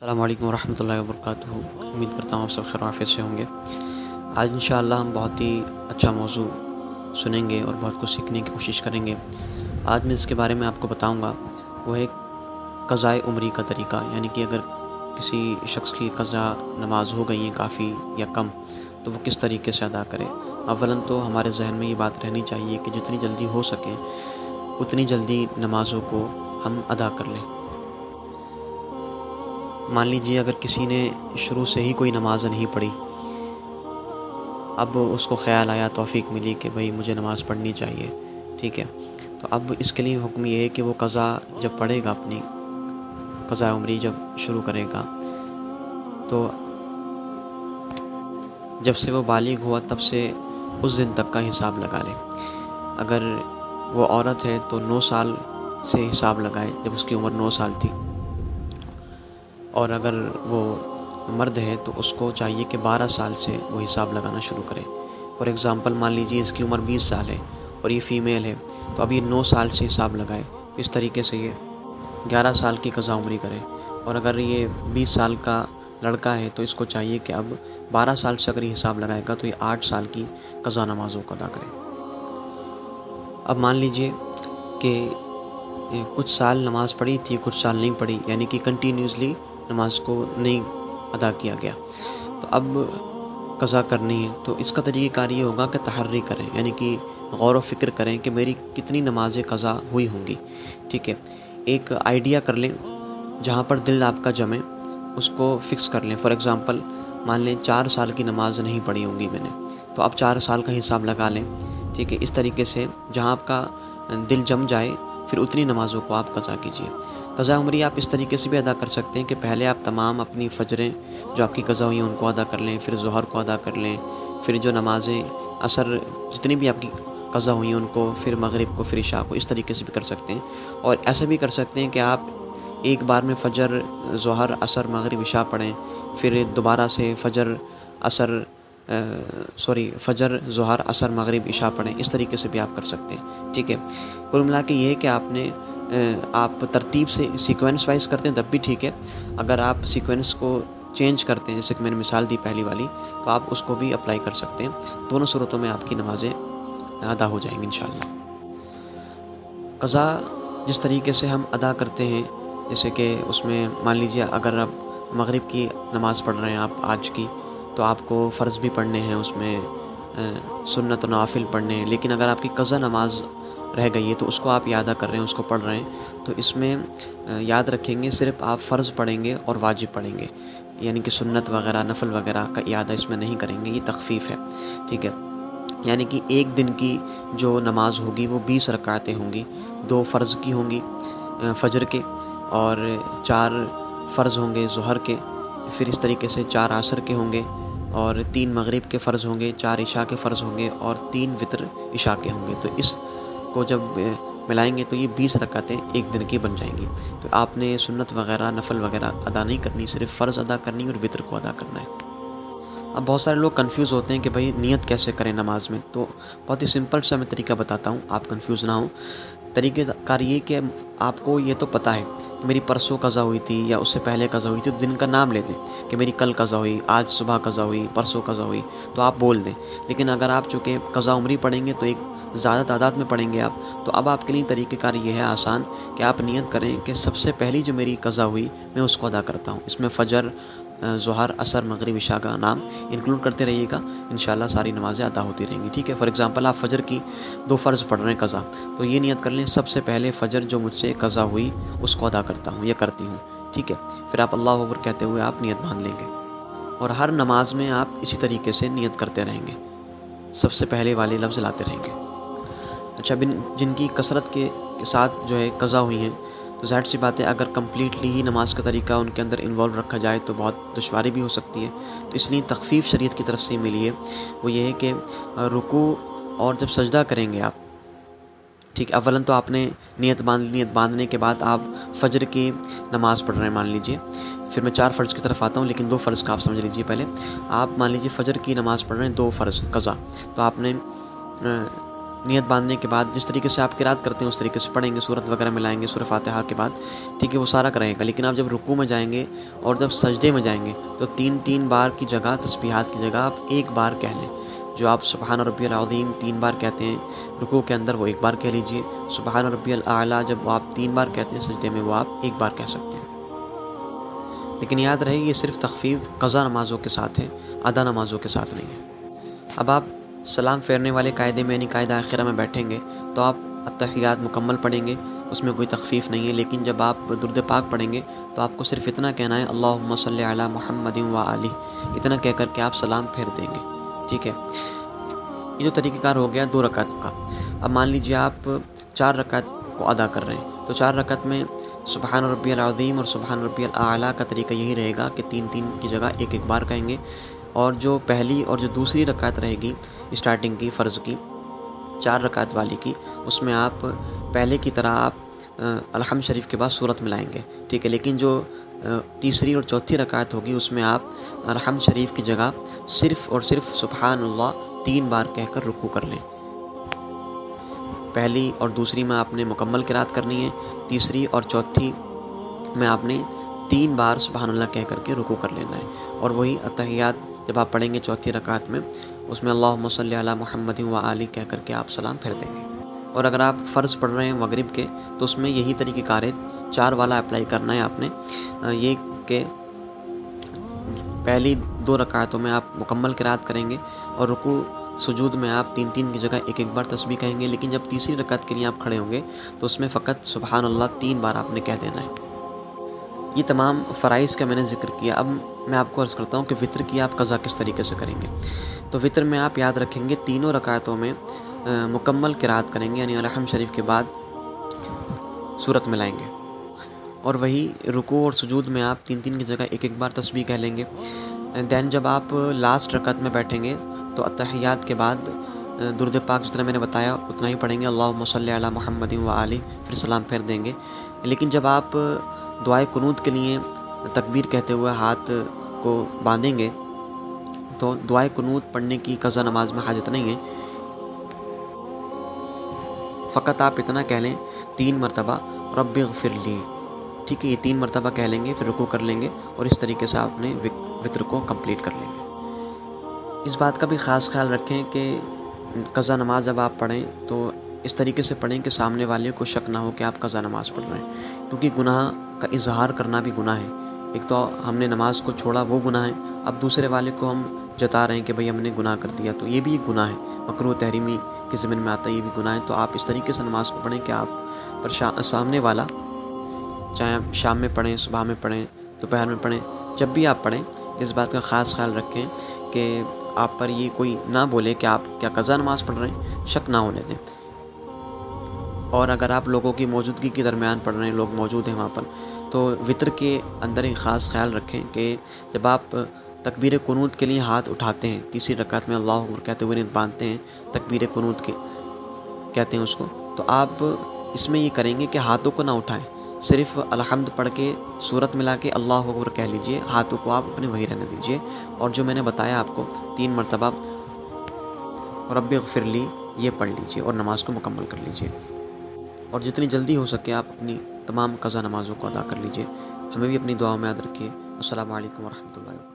السلام علیکم ورحمۃ اللہ وبرکاتہ۔ امید کرتا ہوں آپ سب خیر و عافیت سے ہوں گے۔ آج انشاءاللہ ہم بہت ہی اچھا موضوع سنیں گے اور بہت کچھ سیکھنے کی کوشش کریں گے۔ آج میں اس کے بارے میں آپ کو بتاؤں گا، وہ ہے قضائے عمری کا طریقہ، یعنی کہ اگر کسی شخص کی قضا نماز ہو گئی ہیں کافی یا کم، تو وہ کس طریقے سے ادا کرے۔ اولاً تو ہمارے ذہن میں یہ بات رہنی چاہیے کہ جتنی جلدی ہو سکے اتنی جلدی نمازوں کو ہم ادا کر لیں۔ مان لیجیے اگر کسی نے شروع سے ہی کوئی نماز نہیں پڑھی، اب اس کو خیال آیا، توفیق ملی کہ بھئی مجھے نماز پڑھنی چاہیے، ٹھیک ہے، تو اب اس کے لیے حکم یہ ہے کہ وہ قضا جب پڑھے گا، اپنی قضا عمری جب شروع کرے گا، تو جب سے وہ بالغ ہوا تب سے اس دن تک کا حساب لگا لے۔ اگر وہ عورت ہے تو 9 سال سے حساب لگائے، جب اس کی عمر 9 سال تھی، اور اگر وہ مرد ہے تو اس کو چاہیے کہ 12 سال سے وہ حساب لگانا شروع کرے۔ فار ایگزامپل مان لیجیے اس کی عمر 20 سال ہے اور یہ فیمیل ہے، تو اب یہ 9 سال سے حساب لگائے، اس طریقے سے یہ 11 سال کی قضا عمری کرے۔ اور اگر یہ 20 سال کا لڑکا ہے تو اس کو چاہیے کہ اب 12 سال سے اگر یہ حساب لگائے گا تو یہ 8 سال کی قضا نمازوں کو ادا کرے۔ اب مان لیجیے کہ کچھ سال نماز پڑھی تھی، کچھ سال نہیں پڑھی، یعنی کہ کنٹینیوسلی نماز کو نہیں ادا کیا گیا، تو اب قضا کرنی ہے۔ تو اس کا طریقہ کار یہ ہوگا کہ تحری کریں، یعنی کہ غور و فکر کریں کہ میری کتنی نمازیں قضا ہوئی ہوں گی، ٹھیک ہے۔ ایک آئیڈیا کر لیں، جہاں پر دل آپ کا جمے اس کو فکس کر لیں۔ فار ایگزامپل مان لیں 4 سال کی نماز نہیں پڑھی ہوں گی میں نے، تو اب 4 سال کا حساب لگا لیں، ٹھیک ہے۔ اس طریقے سے جہاں آپ کا دل جم جائے پھر اتنی نمازوں کو آپ قضا کیجیے۔ قضا عمری آپ اس طریقے سے بھی ادا کر سکتے ہیں کہ پہلے آپ تمام اپنی فجریں جو آپ کی قضا ہوئی ہیں ان کو ادا کر لیں، پھر ظہر کو ادا کر لیں، پھر جو نمازیں عصر جتنی بھی آپ کی قضا ہوئی ہیں ان کو، پھر مغرب کو، پھر عشاء کو، اس طریقے سے بھی کر سکتے ہیں۔ اور ایسا بھی کر سکتے ہیں کہ آپ ایک بار میں فجر، ظہر، عصر، مغرب، عشاء پڑھیں، پھر دوبارہ سے فجر، ظہر، عصر، مغرب، عشاء پڑھیں، اس طریقے سے بھی آپ کر سکتے ہیں، ٹھیک ہے۔ کل ملا کے یہ ہے کہ آپ ترتیب سے سیکوینس وائز کرتے ہیں تب بھی ٹھیک ہے۔ اگر آپ سیکوینس کو چینج کرتے ہیں، جیسے کہ میں نے مثال دی پہلی والی، تو آپ اس کو بھی اپلائی کر سکتے ہیں۔ دونوں صورتوں میں آپ کی نمازیں ادا ہو جائیں گی انشاءاللہ۔ قضا جس طریقے سے ہم ادا کرتے ہیں، جیسے کہ اس میں مان لیجیے اگر آپ مغرب کی نماز پڑھ رہے ہیں آپ آج کی، تو آپ کو فرض بھی پڑھنے ہیں، اس میں سنت و نوافل پڑھنے ہیں، لیکن اگر آپ کی قضا نماز رہ گئی ہے تو اس کو آپ اعادہ کر رہے ہیں، اس کو پڑھ رہے ہیں، تو اس میں یاد رکھیں گے صرف آپ فرض پڑھیں گے اور واجب پڑھیں گے، یعنی کہ سنت وغیرہ، نفل وغیرہ کا اعادہ اس میں نہیں کریں گے، یہ تخفیف ہے، ٹھیک ہے۔ یعنی کہ ایک دن کی جو نماز ہوگی وہ 20 رکعتیں ہوں گی، 2 فرض کی ہوں گی فجر کے، اور 4 فرض ہوں گے ظہر کے، پھر اس طریقے سے 4 عصر کے ہوں گے، اور 3 مغرب کے فرض ہوں گے، 4 عشاء کے فرض ہوں گے، اور 3 وتر عشاء کے ہوں گے۔ تو اس کو جب ملائیں گے تو یہ 20 رکعتیں ایک دن کی بن جائیں گی۔ تو آپ نے سنت وغیرہ، نفل وغیرہ ادا نہیں کرنی، صرف فرض ادا کرنی اور وتر کو ادا کرنا ہے۔ اب بہت سارے لوگ کنفیوز ہوتے ہیں کہ بھئی نیت کیسے کریں نماز میں، تو بہت ہی سمپل سا میں طریقہ بتاتا ہوں، آپ کنفیوز نہ ہوں۔ طریقہ کار یہ کہ آپ کو یہ تو پتہ ہے کہ میری پرسوں قضا ہوئی تھی یا اس سے پہلے قضا ہوئی تھی، تو دن کا نام لے دیں کہ میری کل قضا ہوئی، آج صبح قضا ہوئی، پرسوں قضا ہوئی، تو آپ بول دیں۔ لیکن اگر آپ چونکہ قضا عمری پڑھیں گے تو ایک زیادہ تعداد میں پڑھیں گے آپ، تو اب آپ کے لیے طریقہ کار یہ ہے آسان کہ آپ نیت کریں کہ سب سے پہلی جو میری قضا ہوئی میں اس کو ادا کرتا ہوں۔ اس میں فجر، ظہر، عصر، مغرب، عشاء کا نام انکلوڈ کرتے رہیے گا، انشاءاللہ ساری نمازیں ادا ہوتی رہیں گی، ٹھیک ہے۔ فار ایگزامپل آپ فجر کی 2 فرض پڑھ رہے ہیں قضا، تو یہ نیت کر لیں سب سے پہلے فجر جو مجھ سے قضا ہوئی اس کو ادا کرتا ہوں یا کرتی ہوں، ٹھیک ہے۔ پھر آپ اللہ اکبر کہتے ہوئے آپ نیت باندھ لیں گے، اور ہر نماز میں آپ اسی طریقے سے نیت کرتے رہیں گے، سب سے پہلے والے لفظ لاتے رہیں گے۔ اچھا، جن کی کثرت کے ساتھ جو ہے قضا ہوئی ہیں، تو ظاہر سی بات ہے اگر کمپلیٹلی ہی نماز کا طریقہ ان کے اندر انوالو رکھا جائے تو بہت دشواری بھی ہو سکتی ہے، تو اس لیے تخفیف شریعت کی طرف سے ملی ہے، وہ یہ ہے کہ رکوع اور جب سجدہ کریں گے آپ، ٹھیک، اولاً تو آپ نے نیت باندھنے کے بعد آپ فجر کی نماز پڑھ رہے ہیں مان لیجئے، پھر میں 4 فرض کی طرف آتا ہوں، لیکن 2 فرض کا آپ سمجھ لیجئے پہلے۔ آپ مان لیجئے فجر کی نماز پڑھ رہے ہیں 2 فرض قضا، تو آپ نے نیت باندھنے کے بعد جس طریقے سے آپ قرات کرتے ہیں اس طریقے سے پڑھیں گے، سورت وغیرہ ملائیں گے سورہ فاتحہ کے بعد، ٹھیک ہے، وہ سارا کریں گا۔ لیکن آپ جب رکوع میں جائیں گے اور جب سجدے میں جائیں گے تو 3 بار کی جگہ، تسبیحات کی جگہ آپ 1 بار کہہ لیں۔ جو آپ سبحان ربی العظیم 3 بار کہتے ہیں رکوع کے اندر، وہ 1 بار کہہ لیجئے۔ سبحان ربی الاعلیٰ جب آپ 3 بار کہتے ہیں سجدے میں، وہ آپ 1 بار کہہ سکتے ہیں۔ لیکن یاد رہے یہ صرف تخفیف قضا نمازوں کے ساتھ ہے، ادا نمازوں کے ساتھ نہیں ہے۔ اب آپ سلام پھیرنے والے قاعدے میں یعنی قاعدہ آخرہ میں بیٹھیں گے تو آپ التحیات مکمل پڑھیں گے، اس میں کوئی تخفیف نہیں ہے۔ لیکن جب آپ درود پاک پڑھیں گے تو آپ کو صرف اتنا کہنا ہے اللہم صلی علی محمد و آلہ، اتنا کہہ کر کے آپ سلام پھیر دیں گے، ٹھیک ہے۔ یہ جو طریقہ کار ہو گیا 2 رکعت کا۔ اب مان لیجیے آپ 4 رکعت کو ادا کر رہے ہیں تو 4 رکعت میں سبحان ربی العظیم اور سبحان ربی الاعلیٰ کا طریقہ یہی رہے گا کہ 3 کی جگہ 1 بار کہیں گے، اور جو پہلی اور جو دوسری رکعت رہے گی اسٹارٹنگ کی فرض کی 4 رکعت والی کی، اس میں آپ پہلے کی طرح آپ الحمد شریف کے بعد سورت ملائیں گے، ٹھیک ہے۔ لیکن جو تیسری اور چوتھی رکعت ہوگی اس میں آپ الحمد شریف کی جگہ صرف اور صرف سبحان اللہ 3 بار کہہ کر رکوع کر لیں۔ پہلی اور دوسری میں آپ نے مکمل قرات کرنی ہے، تیسری اور چوتھی میں آپ نے 3 بار سبحان اللہ کہہ کر کے رکوع کر لینا ہے۔ اور وہی التحیات جب آپ پڑھیں گے چوتھی رکعت میں، اس میں اللہم صلی علی محمد و آلہ کہہ کر کے آپ سلام پھیر دیں گے۔ اور اگر آپ فرض پڑھ رہے ہیں مغرب کے تو اس میں یہی طریقہ کار ہے، 4 والا اپلائی کرنا ہے آپ نے، یہ کہ پہلی 2 رکعتوں میں آپ مکمل قرات کریں گے اور رکوع سجود میں آپ 3 کی جگہ 1 بار تسبیح کہیں گے۔ لیکن جب تیسری رکعت کے لیے آپ کھڑے ہوں گے تو اس میں فقط سبحان اللہ 3 بار آپ نے کہہ دینا ہے۔ یہ تمام فرائض کا میں نے ذکر کیا۔ اب میں آپ کو عرض کرتا ہوں کہ وطر کی آپ قضا کس طریقے سے کریں گے۔ تو وطر میں آپ یاد رکھیں گے 3 رکعتوں میں مکمل قرات کریں گے، یعنی الحمد شریف کے بعد سورت ملائیں گے، اور وہی رکوع اور سجود میں آپ 3 کی جگہ 1 بار تسبیح کہہ لیں گے۔ دین جب آپ لاسٹ رکعت میں بیٹھیں گے تو التحیات کے بعد درود پاک جتنا میں نے بتایا اتنا ہی پڑھیں گے، اللہم صلی علی محمد و آلہ، پھر سلام پھیر دیں گے۔ لیکن جب آپ دعائے قنوت کے لیے تکبیر کہتے ہوئے ہاتھ کو باندھیں گے تو دعائے قنوت پڑھنے کی قضا نماز میں حاجت نہیں ہے، فقط آپ اتنا کہہ لیں 3 مرتبہ رب اغفر لی، ٹھیک ہے۔ یہ 3 مرتبہ کہہ لیں گے، پھر رکوع کر لیں گے، اور اس طریقے سے آپ اپنے وطر کو کمپلیٹ کر لیں گے۔ اس بات کا بھی خاص خیال رکھیں کہ قضا نماز جب آپ پڑھیں تو اس طریقے سے پڑھیں کہ سامنے والے کو شک نہ ہو کہ آپ قضا نماز پڑھ رہے ہیں، کیونکہ گناہ کا اظہار کرنا بھی گناہ ہے۔ ایک تو ہم نے نماز کو چھوڑا، وہ گناہ ہے، اب دوسرے والے کو ہم جتا رہے ہیں کہ بھئی ہم نے گناہ کر دیا، تو یہ بھی ایک گناہ ہے، مکروہ تحریمی کے ضمن میں آتا ہے، یہ بھی گناہ ہے۔ تو آپ اس طریقے سے نماز کو پڑھیں کہ آپ پر سامنے والا، چاہے آپ شام میں پڑھیں، صبح میں پڑھیں، دوپہر میں پڑھیں، جب بھی آپ پڑھیں اس بات کا خاص خیال رکھیں کہ آپ پر یہ کوئی نہ بولے کہ آپ کیا قضا نماز پڑھ رہے ہیں، شک نہ ہونے دیں۔ اور اگر آپ لوگوں کی موجودگی کے درمیان پڑھ رہے ہیں، لوگ موجود ہیں وہاں پر، تو وطر کے اندر ایک خاص خیال رکھیں کہ جب آپ تکبیر قنوت کے لیے ہاتھ اٹھاتے ہیں، تیسری رکعت میں اللہ اکبر کہتے ہوئے نیت باندھتے ہیں، تکبیر قنوت کے کہتے ہیں اس کو، تو آپ اس میں یہ کریں گے کہ ہاتھوں کو نہ اٹھائیں، صرف الحمد پڑھ کے سورت ملا کے اللہ اکبر کہہ لیجئے، ہاتھوں کو آپ اپنے وہی رہنے دیجئے، اور جو میں نے بتایا آپ کو 3 مرتبہ رب اغفر لی یہ پڑھ لیجئے اور نماز کو مکمل کر لیجئے۔ اور جتنی جلدی ہو سکے آپ اپنی تمام قضا نمازوں کو ادا کر لیجئے۔ ہمیں بھی اپنی دعاؤں میں یاد رکھیے۔ السلام علیکم ورحمۃ اللہ وبرکاتہ۔